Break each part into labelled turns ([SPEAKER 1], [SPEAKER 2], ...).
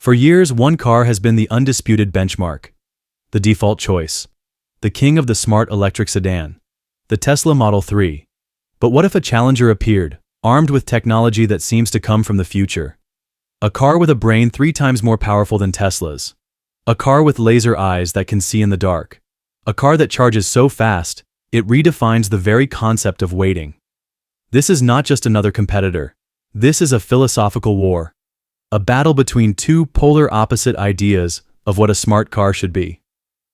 [SPEAKER 1] For years, one car has been the undisputed benchmark, the default choice, the king of the smart electric sedan, the Tesla Model 3. But what if a challenger appeared, armed with technology that seems to come from the future? A car with a brain 3 times more powerful than Tesla's. A car with laser eyes that can see in the dark. A car that charges so fast, it redefines the very concept of waiting. This is not just another competitor. This is a philosophical war. A battle between two polar opposite ideas of what a smart car should be.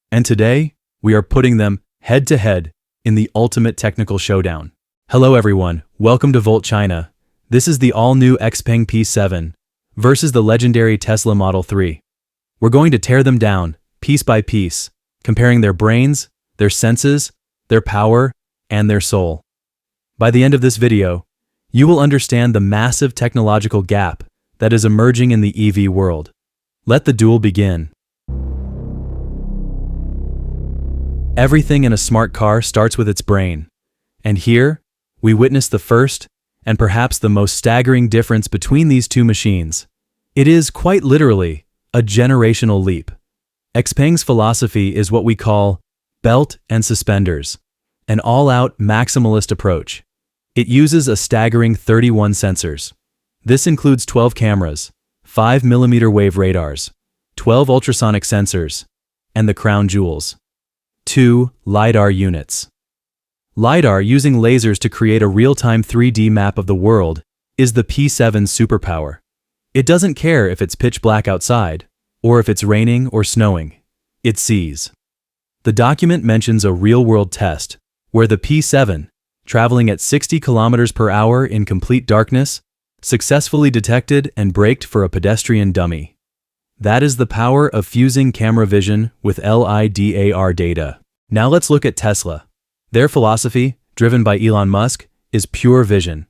[SPEAKER 1] And today, we are putting them head to head in the ultimate technical showdown. Hello everyone, welcome to Volt China. This is the all-new XPeng P7 versus the legendary Tesla Model 3. We're going to tear them down, piece by piece, comparing their brains, their senses, their power, and their soul. By the end of this video, you will understand the massive technological gap that is emerging in the EV world. Let the duel begin. Everything in a smart car starts with its brain. And here, we witness the first, and perhaps the most staggering difference between these two machines. It is, quite literally, a generational leap. XPeng's philosophy is what we call belt and suspenders, an all-out maximalist approach. It uses a staggering 31 sensors. This includes 12 cameras, 5mm wave radars, 12 ultrasonic sensors, and the crown jewels, 2 LiDAR units. LiDAR, using lasers to create a real-time 3D map of the world, is the P7's superpower. It doesn't care if it's pitch black outside, or if it's raining or snowing. It sees. The document mentions a real-world test, where the P7, traveling at 60 kilometers per hour in complete darkness, successfully detected and braked for a pedestrian dummy. That is the power of fusing camera vision with LiDAR data. Now let's look at Tesla. Their philosophy, driven by Elon Musk, is pure vision.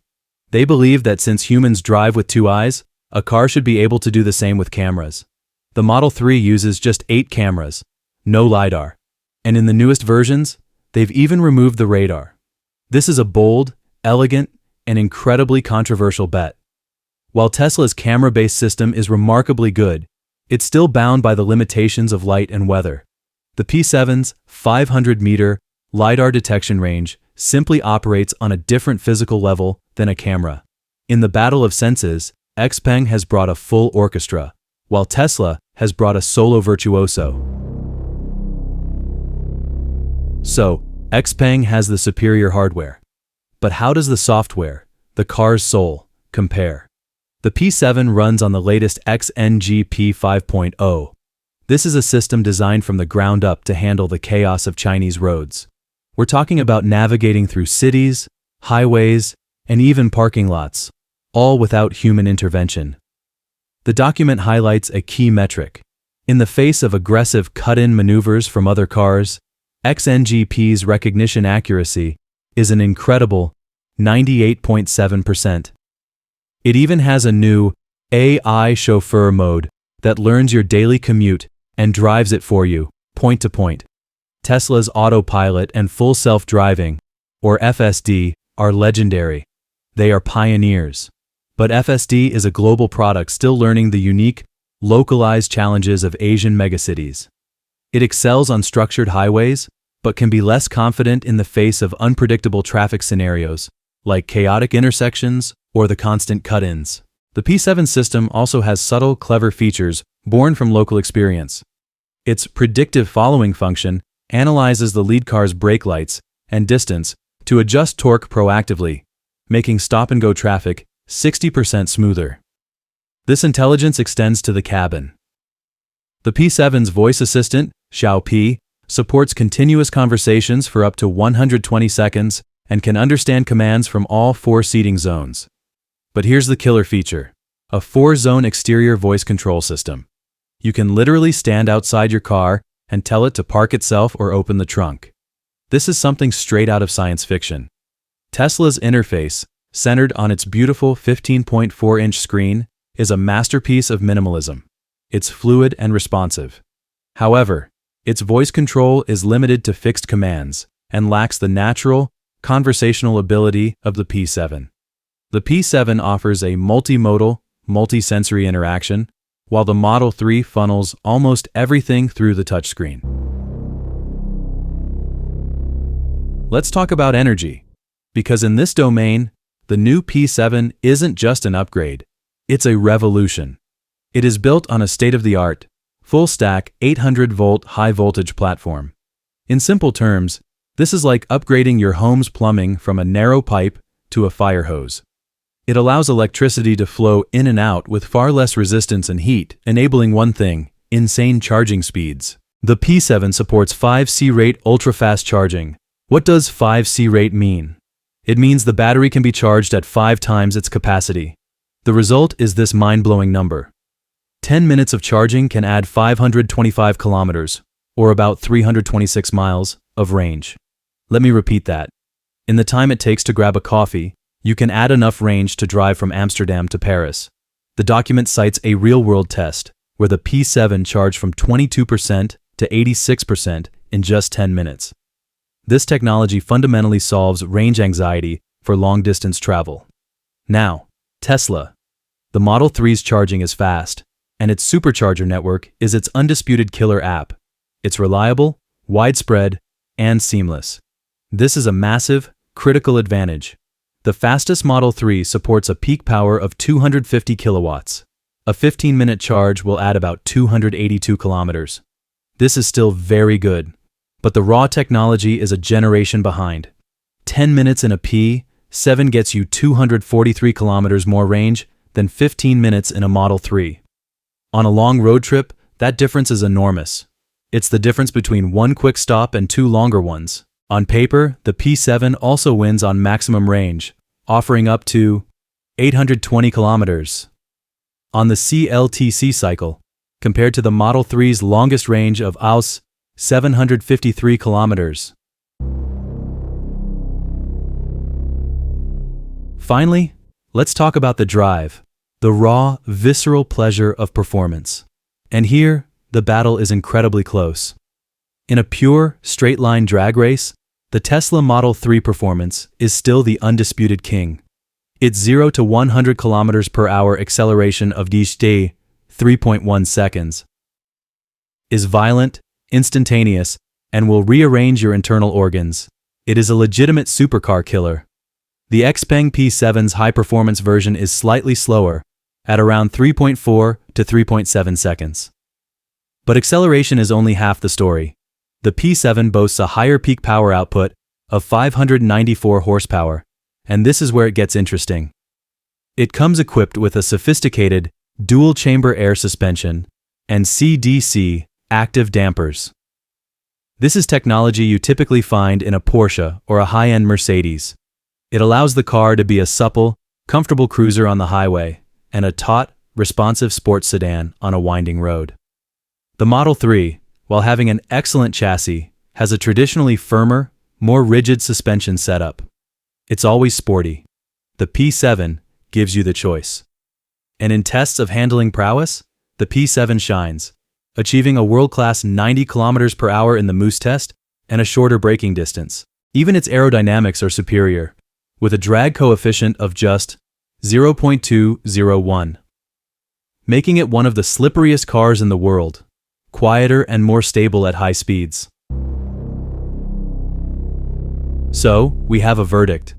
[SPEAKER 1] They believe that since humans drive with 2 eyes, a car should be able to do the same with cameras. The Model 3 uses just 8 cameras, no LiDAR. And in the newest versions, they've even removed the radar. This is a bold, elegant, and incredibly controversial bet. While Tesla's camera-based system is remarkably good, it's still bound by the limitations of light and weather. The P7's 500-meter LiDAR detection range simply operates on a different physical level than a camera. In the battle of senses, XPeng has brought a full orchestra, while Tesla has brought a solo virtuoso. So, XPeng has the superior hardware. But how does the software, the car's soul, compare? The P7 runs on the latest XNGP 5.0. This is a system designed from the ground up to handle the chaos of Chinese roads. We're talking about navigating through cities, highways, and even parking lots, all without human intervention. The document highlights a key metric. In the face of aggressive cut-in maneuvers from other cars, XNGP's recognition accuracy is an incredible 98.7%. It even has a new AI chauffeur mode that learns your daily commute and drives it for you, point to point. Tesla's Autopilot and full self-driving, or FSD, are legendary. They are pioneers. But FSD is a global product still learning the unique, localized challenges of Asian megacities. It excels on structured highways, but can be less confident in the face of unpredictable traffic scenarios, like chaotic intersections or the constant cut-ins. The P7 system also has subtle, clever features born from local experience. Its predictive following function analyzes the lead car's brake lights and distance to adjust torque proactively, making stop-and-go traffic 60% smoother. This intelligence extends to the cabin. The P7's voice assistant, Xiao, supports continuous conversations for up to 120 seconds and can understand commands from all 4 seating zones. But here's the killer feature: a 4-zone exterior voice control system. You can literally stand outside your car and tell it to park itself or open the trunk. This is something straight out of science fiction. Tesla's interface, centered on its beautiful 15.4-inch screen, is a masterpiece of minimalism. It's fluid and responsive. However, its voice control is limited to fixed commands and lacks the natural, conversational ability of the P7. The P7 offers a multimodal, multi-sensory interaction, while the Model 3 funnels almost everything through the touchscreen. Let's talk about energy, because in this domain, the new P7 isn't just an upgrade, it's a revolution. It is built on a state-of-the-art, full-stack 800-volt high-voltage platform. In simple terms, this is like upgrading your home's plumbing from a narrow pipe to a fire hose. It allows electricity to flow in and out with far less resistance and heat, enabling one thing: insane charging speeds. The P7 supports 5C rate ultra-fast charging. What does 5C rate mean? It means the battery can be charged at 5 times its capacity. The result is this mind-blowing number. 10 minutes of charging can add 525 kilometers, or about 326 miles, of range. Let me repeat that. In the time it takes to grab a coffee, you can add enough range to drive from Amsterdam to Paris. The document cites a real-world test, where the P7 charged from 22% to 86% in just 10 minutes. This technology fundamentally solves range anxiety for long-distance travel. Now, Tesla. The Model 3's charging is fast, and its Supercharger network is its undisputed killer app. It's reliable, widespread, and seamless. This is a massive, critical advantage. The fastest Model 3 supports a peak power of 250 kilowatts. A 15-minute charge will add about 282 kilometers. This is still very good, but the raw technology is a generation behind. 10 minutes in a P7 gets you 243 kilometers more range than 15 minutes in a Model 3. On a long road trip, that difference is enormous. It's the difference between one quick stop and 2 longer ones. On paper, the P7 also wins on maximum range, offering up to 820 kilometers on the CLTC cycle, compared to the Model 3's longest range of 753 kilometers. Finally, let's talk about the drive, the raw, visceral pleasure of performance. And here, the battle is incredibly close. In a pure, straight-line drag race, the Tesla Model 3 performance is still the undisputed king. Its 0 to 100 km per hour acceleration of 3.1 seconds is violent, instantaneous, and will rearrange your internal organs. It is a legitimate supercar killer. The XPeng P7's high-performance version is slightly slower, at around 3.4 to 3.7 seconds. But acceleration is only half the story. The P7 boasts a higher peak power output of 594 horsepower, and this is where it gets interesting. It comes equipped with a sophisticated dual-chamber air suspension and CDC active dampers. This is technology you typically find in a Porsche or a high-end Mercedes. It allows the car to be a supple, comfortable cruiser on the highway and a taut, responsive sports sedan on a winding road. The Model 3, while having an excellent chassis, has a traditionally firmer, more rigid suspension setup. It's always sporty. The P7 gives you the choice. And in tests of handling prowess, the P7 shines, achieving a world-class 90 km per hour in the Moose test and a shorter braking distance. Even its aerodynamics are superior, with a drag coefficient of just 0.201, making it one of the slipperiest cars in the world, quieter and more stable at high speeds. So, we have a verdict.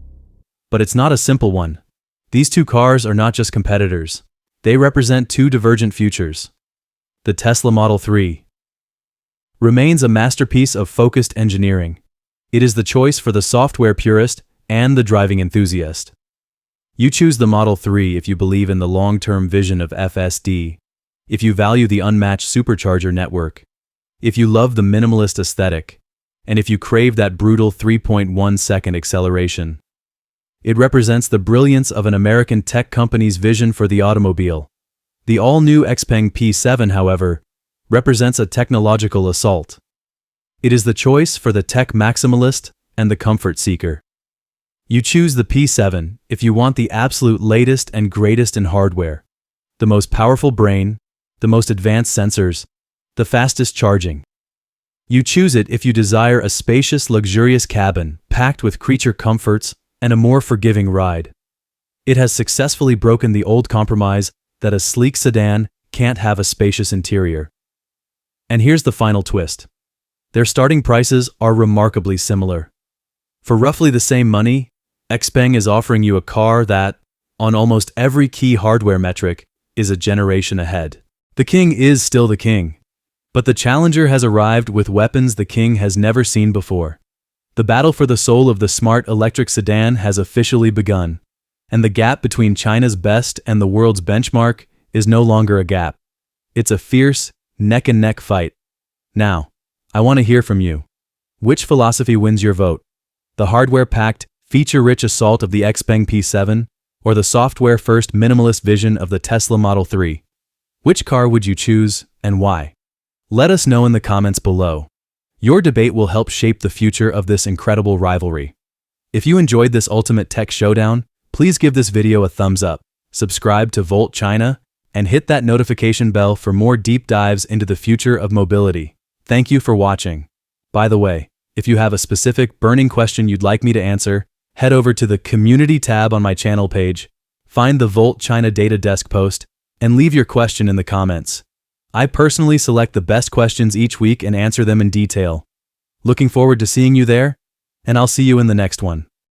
[SPEAKER 1] But it's not a simple one. These two cars are not just competitors. They represent two divergent futures. The Tesla Model 3 remains a masterpiece of focused engineering. It is the choice for the software purist and the driving enthusiast. You choose the Model 3 if you believe in the long-term vision of FSD, if you value the unmatched Supercharger network, if you love the minimalist aesthetic, and if you crave that brutal 3.1-second acceleration. It represents the brilliance of an American tech company's vision for the automobile. The all-new XPeng P7, however, represents a technological assault. It is the choice for the tech maximalist and the comfort seeker. You choose the P7 if you want the absolute latest and greatest in hardware, the most powerful brain, the most advanced sensors, the fastest charging. You choose it if you desire a spacious, luxurious cabin packed with creature comforts and a more forgiving ride. It has successfully broken the old compromise that a sleek sedan can't have a spacious interior. And here's the final twist. Their starting prices are remarkably similar. For roughly the same money, XPeng is offering you a car that, on almost every key hardware metric, is a generation ahead. The king is still the king, but the challenger has arrived with weapons the king has never seen before. The battle for the soul of the smart electric sedan has officially begun, and the gap between China's best and the world's benchmark is no longer a gap. It's a fierce, neck-and-neck fight. Now, I want to hear from you. Which philosophy wins your vote? The hardware-packed, feature-rich assault of the XPeng P7, or the software-first minimalist vision of the Tesla Model 3? Which car would you choose, and why? Let us know in the comments below. Your debate will help shape the future of this incredible rivalry. If you enjoyed this ultimate tech showdown, please give this video a thumbs up, subscribe to Volt China, and hit that notification bell for more deep dives into the future of mobility. Thank you for watching. By the way, if you have a specific burning question you'd like me to answer, head over to the Community tab on my channel page, find the Volt China Data Desk post, and leave your question in the comments. I personally select the best questions each week and answer them in detail. Looking forward to seeing you there, and I'll see you in the next one.